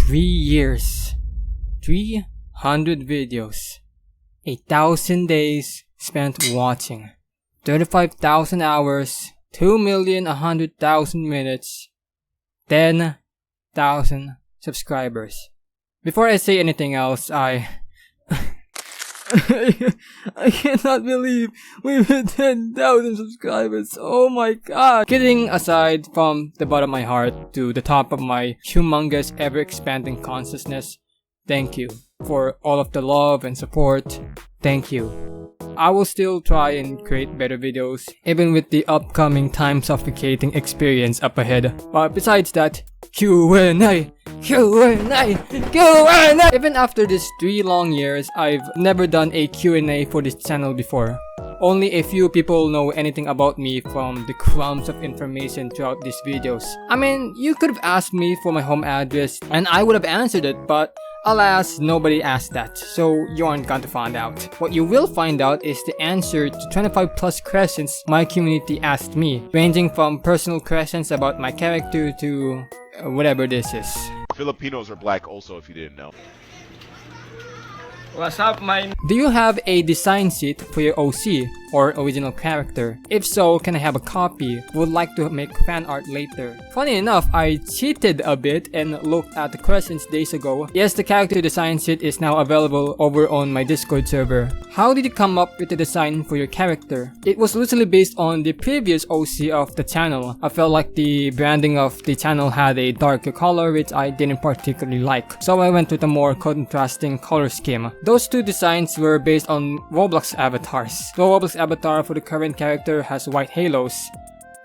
3 years, 300 videos, 8,000 days spent watching, 35,000 hours, 2,100,000 minutes, 10,000 subscribers. Before I say anything else, I cannot believe we hit 10,000 subscribers. Oh my god. Kidding aside, from the bottom of my heart to the top of my humongous ever-expanding consciousness, thank you for all of the love and support. Thank you. I will still try and create better videos, even with the upcoming time-suffocating experience up ahead. But besides that, QnA! Even after these 3 long years, I've never done a Q&A for this channel before. Only a few people know anything about me from the crumbs of information throughout these videos. I mean, you could have asked me for my home address and I would have answered it, but alas, nobody asked that, so you aren't going to find out. What you will find out is the answer to 25 plus questions my community asked me, ranging from personal questions about my character to whatever this is. Filipinos are black also, if you didn't know. What's up, man? Do you have a design sheet for your OC or original character? If so, can I have a copy? Would like to make fan art later. Funny enough, I cheated a bit and looked at the questions days ago. Yes, the character design sheet is now available over on my Discord server. How did you come up with the design for your character? It was loosely based on the previous OC of the channel. I felt like the branding of the channel had a darker color which I didn't particularly like, so I went with a more contrasting color scheme. Those 2 designs were based on Roblox avatars. The Roblox avatar for the current character has white halos.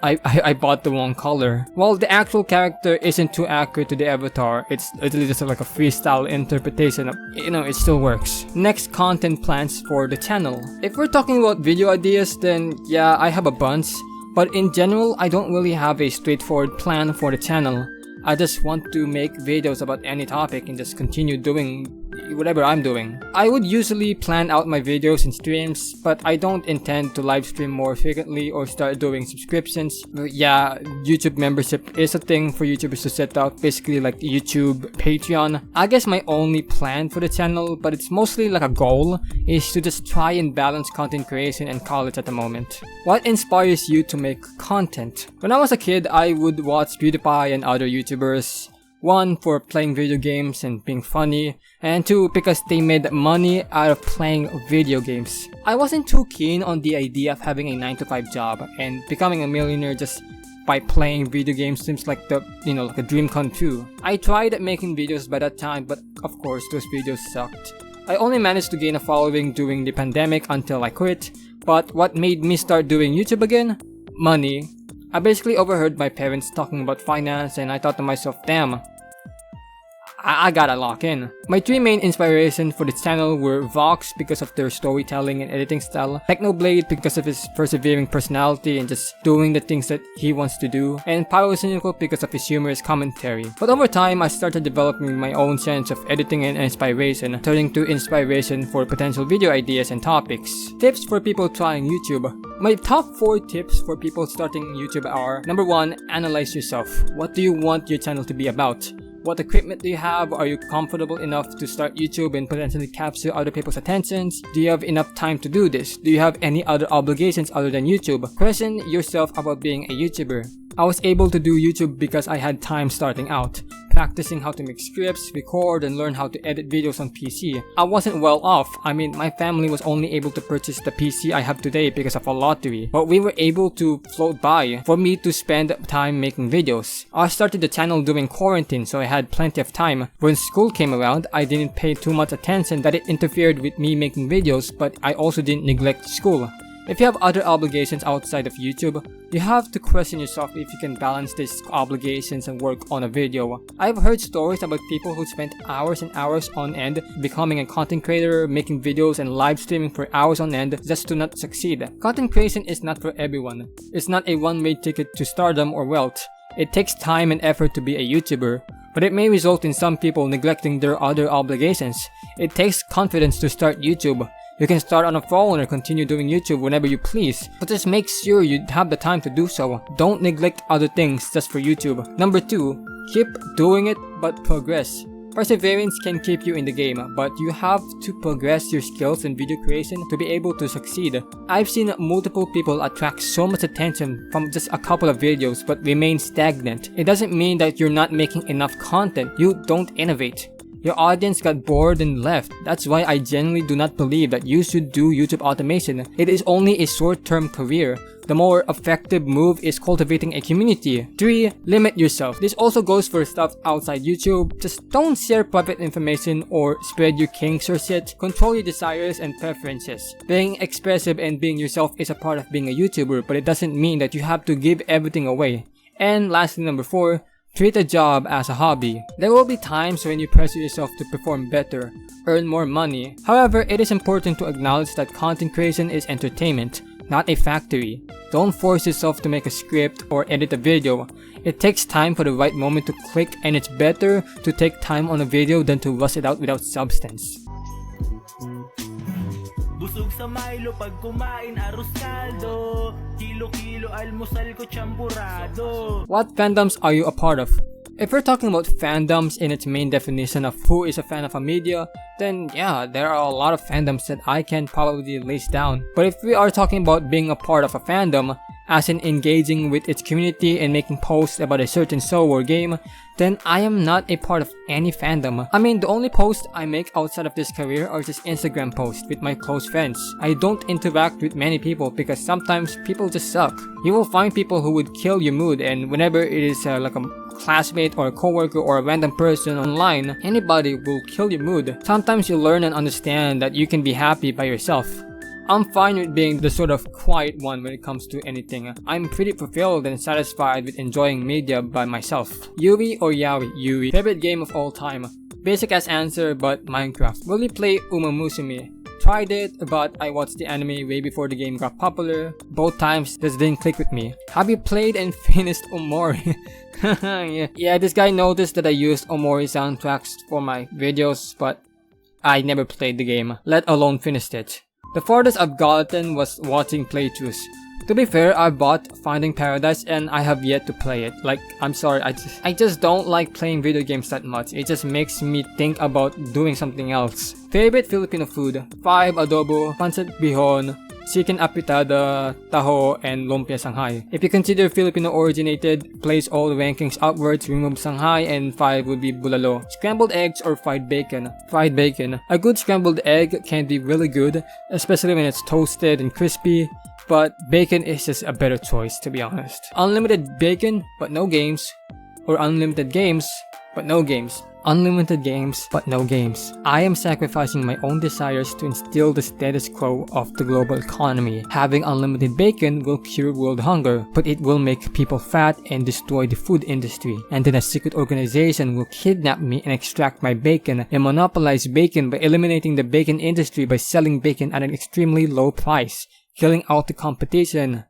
I bought the wrong color. While the actual character isn't too accurate to the avatar, it's literally just like a freestyle interpretation of, it still works. Next, content plans for the channel. If we're talking about video ideas, then yeah, I have a bunch. But in general, I don't really have a straightforward plan for the channel. I just want to make videos about any topic and just continue doing whatever I'm doing. I would usually plan out my videos and streams, but I don't intend to live stream more frequently or start doing subscriptions. But yeah, YouTube membership is a thing for YouTubers to set out, basically like YouTube, Patreon. I guess my only plan for the channel, but it's mostly like a goal, is to just try and balance content creation and college at the moment. What inspires you to make content? When I was a kid, I would watch PewDiePie and other YouTubers. 1, for playing video games and being funny, and 2, because they made money out of playing video games. I wasn't too keen on the idea of having a 9-to-5 job, and becoming a millionaire just by playing video games seems like like a dream come true. I tried making videos by that time, but of course those videos sucked. I only managed to gain a following during the pandemic until I quit, but what made me start doing YouTube again? Money. I basically overheard my parents talking about finance and I thought to myself, damn, I gotta lock in. My 3 main inspirations for the channel were Vox because of their storytelling and editing style, Technoblade because of his persevering personality and just doing the things that he wants to do, and Pyrocynical because of his humorous commentary. But over time, I started developing my own sense of editing and inspiration, turning to inspiration for potential video ideas and topics. Tips for people trying YouTube. My top 4 tips for people starting YouTube are: Number 1, analyze yourself. What do you want your channel to be about? What equipment do you have? Are you comfortable enough to start YouTube and potentially capture other people's attentions? Do you have enough time to do this? Do you have any other obligations other than YouTube? Question yourself about being a YouTuber. I was able to do YouTube because I had time starting out, practicing how to make scripts, record, and learn how to edit videos on PC. I wasn't well off. I mean, my family was only able to purchase the PC I have today because of a lottery, but we were able to float by for me to spend time making videos. I started the channel during quarantine, so I had plenty of time. When school came around, I didn't pay too much attention that it interfered with me making videos, but I also didn't neglect school. If you have other obligations outside of YouTube, you have to question yourself if you can balance these obligations and work on a video. I've heard stories about people who spent hours and hours on end becoming a content creator, making videos and live streaming for hours on end just to not succeed. Content creation is not for everyone. It's not a one-way ticket to stardom or wealth. It takes time and effort to be a YouTuber, but it may result in some people neglecting their other obligations. It takes confidence to start YouTube. You can start on a phone or continue doing YouTube whenever you please, but just make sure you have the time to do so. Don't neglect other things just for YouTube. Number 2, keep doing it but progress. Perseverance can keep you in the game, but you have to progress your skills in video creation to be able to succeed. I've seen multiple people attract so much attention from just a couple of videos but remain stagnant. It doesn't mean that you're not making enough content, you don't innovate. Your audience got bored and left. That's why I genuinely do not believe that you should do YouTube automation. It is only a short-term career. The more effective move is cultivating a community. 3. Limit yourself. This also goes for stuff outside YouTube. Just don't share private information or spread your kinks or shit. Control your desires and preferences. Being expressive and being yourself is a part of being a YouTuber, but it doesn't mean that you have to give everything away. And lastly, number 4. Treat a job as a hobby. There will be times when you pressure yourself to perform better, earn more money. However, it is important to acknowledge that content creation is entertainment, not a factory. Don't force yourself to make a script or edit a video. It takes time for the right moment to click, and it's better to take time on a video than to rush it out without substance. Busog sa Milo pag kumain arroz caldo. Kilo-kilo almusal ko champurado. What fandoms are you a part of? If we're talking about fandoms in its main definition of who is a fan of a media, then yeah, there are a lot of fandoms that I can probably list down. But if we are talking about being a part of a fandom, as in engaging with its community and making posts about a certain show or game, then I am not a part of any fandom. I mean, the only posts I make outside of this career are just Instagram posts with my close friends. I don't interact with many people because sometimes people just suck. You will find people who would kill your mood, and whenever it is like a classmate or a coworker or a random person online, anybody will kill your mood. Sometimes you learn and understand that you can be happy by yourself. I'm fine with being the sort of quiet one when it comes to anything. I'm pretty fulfilled and satisfied with enjoying media by myself. Yui or Yaoi? Yui. Favorite game of all time? Basic ass answer, but Minecraft. Will you play Umamusume? Tried it, but I watched the anime way before the game got popular. Both times, this didn't click with me. Have you played and finished Omori? Yeah, this guy noticed that I used Omori soundtracks for my videos, but I never played the game, let alone finished it. The farthest I've gotten was watching playthroughs. To be fair, I bought Finding Paradise and I have yet to play it. Like, I'm sorry, I just don't like playing video games that much. It just makes me think about doing something else. Favorite Filipino food? 5. Adobo, pancit bihon, chicken apitada, taho, and lumpia Shanghai. If you consider Filipino originated, place all the rankings upwards, remove Shanghai, and 5 would be bulalo. Scrambled eggs or fried bacon? Fried bacon. A good scrambled egg can be really good, especially when it's toasted and crispy, but bacon is just a better choice, to be honest. Unlimited bacon, but no games. Or unlimited games, but no games. Unlimited games, but no games. I am sacrificing my own desires to instill the status quo of the global economy. Having unlimited bacon will cure world hunger, but it will make people fat and destroy the food industry. And then a secret organization will kidnap me and extract my bacon and monopolize bacon by eliminating the bacon industry by selling bacon at an extremely low price, killing out the competition.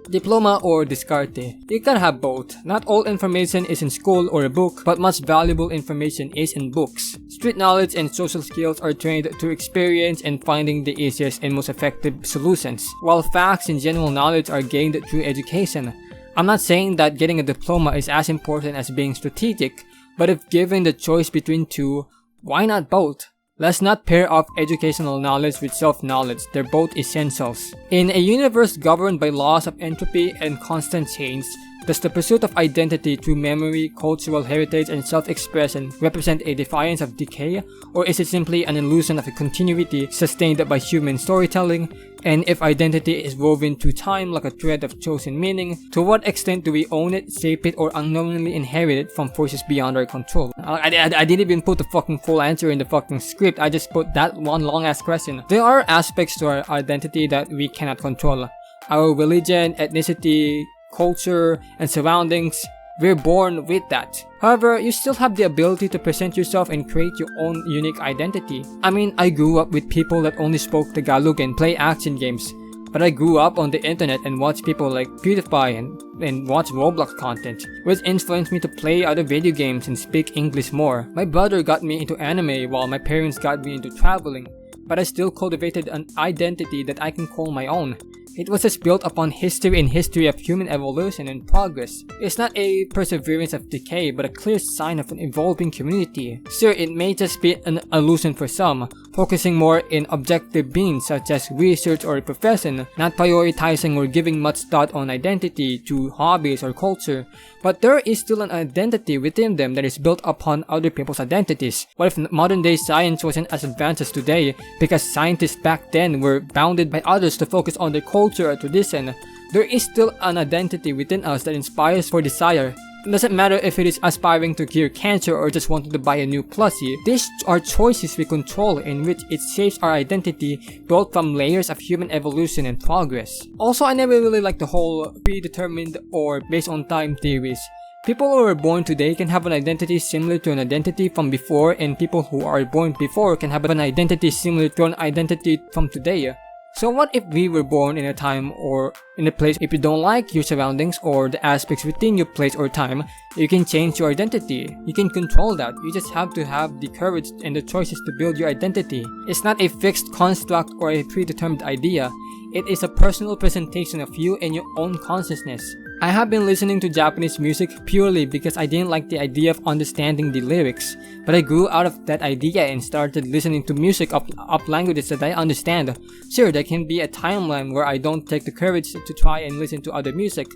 Diploma or discarte? You can have both. Not all information is in school or a book, but much valuable information is in books. Street knowledge and social skills are trained through experience and finding the easiest and most effective solutions, while facts and general knowledge are gained through education. I'm not saying that getting a diploma is as important as being strategic, but if given the choice between two, why not both? Let's not pair up educational knowledge with self-knowledge, they're both essentials. In a universe governed by laws of entropy and constant change, does the pursuit of identity through memory, cultural heritage, and self-expression represent a defiance of decay, or is it simply an illusion of a continuity sustained by human storytelling? And if identity is woven through time like a thread of chosen meaning, to what extent do we own it, shape it, or unknowingly inherit it from forces beyond our control? I didn't even put the fucking full answer in the fucking script, I just put that one long ass question. There are aspects to our identity that we cannot control. Our religion, ethnicity, culture, and surroundings, we're born with that. However, you still have the ability to present yourself and create your own unique identity. I mean, I grew up with people that only spoke Tagalog and play action games, but I grew up on the internet and watched people like PewDiePie and watch Roblox content, which influenced me to play other video games and speak English more. My brother got me into anime while my parents got me into traveling, but I still cultivated an identity that I can call my own. It was just built upon history and history of human evolution and progress. It's not a perseverance of decay, but a clear sign of an evolving community. Sure, it may just be an illusion for some, focusing more in objective means such as research or a profession, not prioritizing or giving much thought on identity to hobbies or culture, but there is still an identity within them that is built upon other people's identities. What if modern day science wasn't as advanced as today because scientists back then were bounded by others to focus on their culture or tradition? There is still an identity within us that inspires for desire. It doesn't matter if it is aspiring to cure cancer or just wanting to buy a new plushie. These are choices we control in which it shapes our identity built from layers of human evolution and progress. Also, I never really liked the whole predetermined or based on time theories. People who are born today can have an identity similar to an identity from before, and people who are born before can have an identity similar to an identity from today. So what if we were born in a time or in a place? If you don't like your surroundings or the aspects within your place or time, you can change your identity. You can control that. You just have to have the courage and the choices to build your identity. It's not a fixed construct or a predetermined idea. It is a personal presentation of you and your own consciousness. I have been listening to Japanese music purely because I didn't like the idea of understanding the lyrics, but I grew out of that idea and started listening to music of languages that I understand. Sure, there can be a timeline where I don't take the courage to try and listen to other music,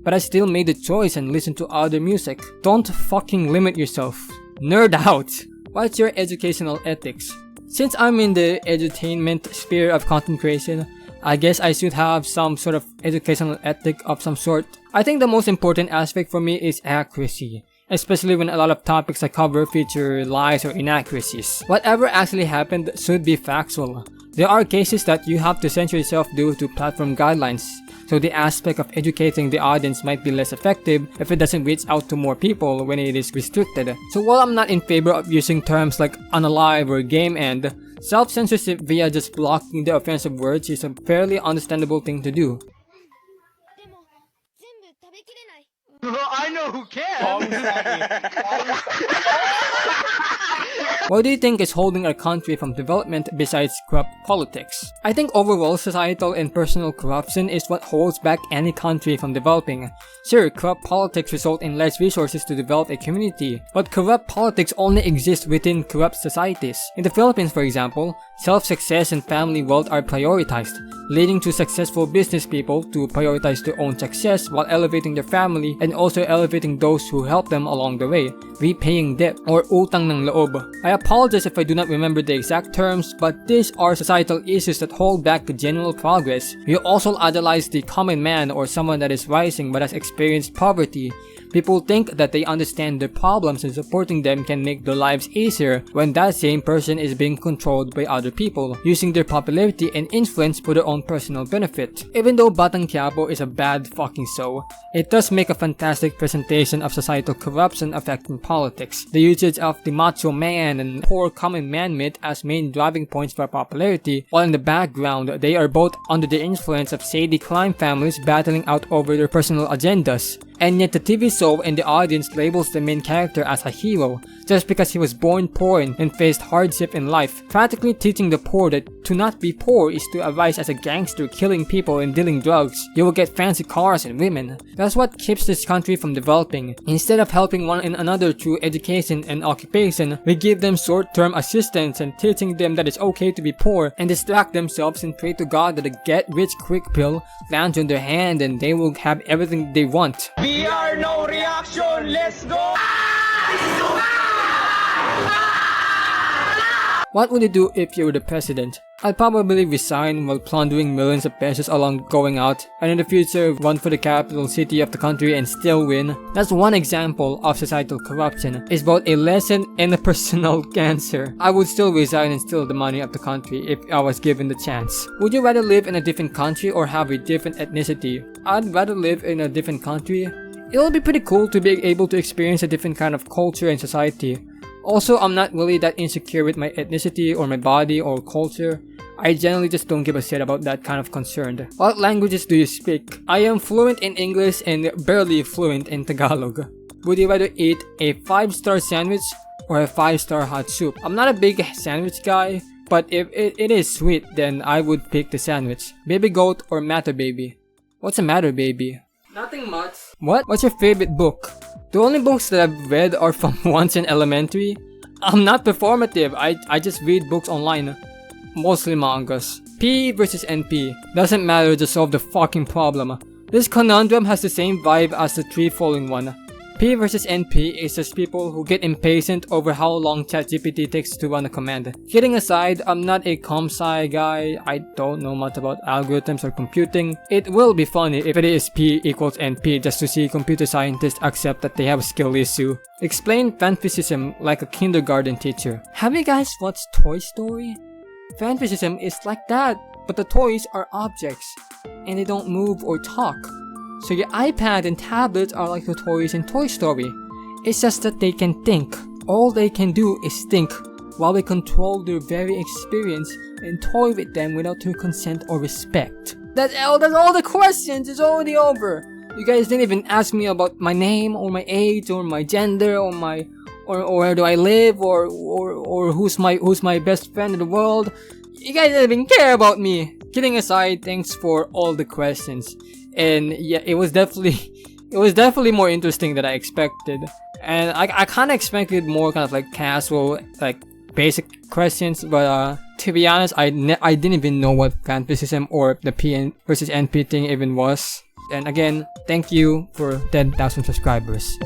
but I still made the choice and listen to other music. Don't fucking limit yourself. Nerd out! What's your educational ethics? Since I'm in the edutainment sphere of content creation, I guess I should have some sort of educational ethic of some sort. I think the most important aspect for me is accuracy, especially when a lot of topics I cover feature lies or inaccuracies. Whatever actually happened should be factual. There are cases that you have to censor yourself due to platform guidelines, so the aspect of educating the audience might be less effective if it doesn't reach out to more people when it is restricted. So while I'm not in favor of using terms like unalive or game end, self-censorship via just blocking the offensive words is a fairly understandable thing to do. I know who can! What do you think is holding our country from development besides corrupt politics? I think overall societal and personal corruption is what holds back any country from developing. Sure, corrupt politics result in less resources to develop a community, but corrupt politics only exist within corrupt societies. In the Philippines, for example, self-success and family wealth are prioritized, leading to successful business people to prioritize their own success while elevating their family and also elevating those who help them along the way, repaying debt or utang ng loob. I apologize if I do not remember the exact terms, but these are societal issues that hold back general progress. We also idolize the common man or someone that is rising but has experienced poverty. People think that they understand their problems and supporting them can make their lives easier when that same person is being controlled by other people, using their popularity and influence for their own personal benefit. Even though Batang Quiapo is a bad fucking show, it does make a fantastic presentation of societal corruption affecting politics. The usage of the macho man and poor common man myth as main driving points for popularity, while in the background they are both under the influence of shady crime families battling out over their personal agendas. And yet the TV show and the audience labels the main character as a hero just because he was born poor and faced hardship in life, practically teaching the poor that to not be poor is to arise as a gangster killing people and dealing drugs. You will get fancy cars and women. That's what keeps this country from developing. Instead of helping one another through education and occupation, we give them short-term assistance and teaching them that it's okay to be poor and distract themselves and pray to God that a get-rich-quick pill lands on their hand and they will have everything they want. We are no reaction, let's go! What would you do if you were the president? I'd probably resign while plundering millions of pesos along going out, and in the future run for the capital city of the country and still win. That's one example of societal corruption. It's both a lesson and a personal cancer. I would still resign and steal the money of the country if I was given the chance. Would you rather live in a different country or have a different ethnicity? I'd rather live in a different country. It'll be pretty cool to be able to experience a different kind of culture and society. Also, I'm not really that insecure with my ethnicity or my body or culture. I generally just don't give a shit about that kind of concern. What languages do you speak? I am fluent in English and barely fluent in Tagalog. Would you rather eat a 5-star sandwich or a 5-star hot soup? I'm not a big sandwich guy, But if it is sweet, then I would pick the sandwich. Baby goat or matter baby? What's the matter baby? Nothing much. What? What's your favorite book? The only books that I've read are from once in elementary. I'm not performative. I just read books online. Mostly mangas. P versus NP. Doesn't matter, just solve the fucking problem. This conundrum has the same vibe as the tree falling one. P versus NP is just people who get impatient over how long ChatGPT takes to run a command. Kidding aside, I'm not a comp-sci guy. I don't know much about algorithms or computing. It will be funny if it is P equals NP just to see computer scientists accept that they have a skill issue. Explain fanficism like a kindergarten teacher. Have you guys watched Toy Story? Fanficism is like that, but the toys are objects, and they don't move or talk. So your iPad and tablets are like the toys in Toy Story. It's just that they can think. All they can do is think, while they control their very experience and toy with them without your consent or respect. That's all the questions, it's already over. You guys didn't even ask me about my name, or my age, or my gender, or where do I live, or who's my best friend in the world. You guys didn't even care about me. Kidding aside, thanks for all the questions. And yeah, it was definitely more interesting than I expected. And I kinda expected more kind of like casual, like basic questions, but to be honest, I didn't even know what fanficism or the P versus NP thing even was. And again, thank you for 10,000 subscribers.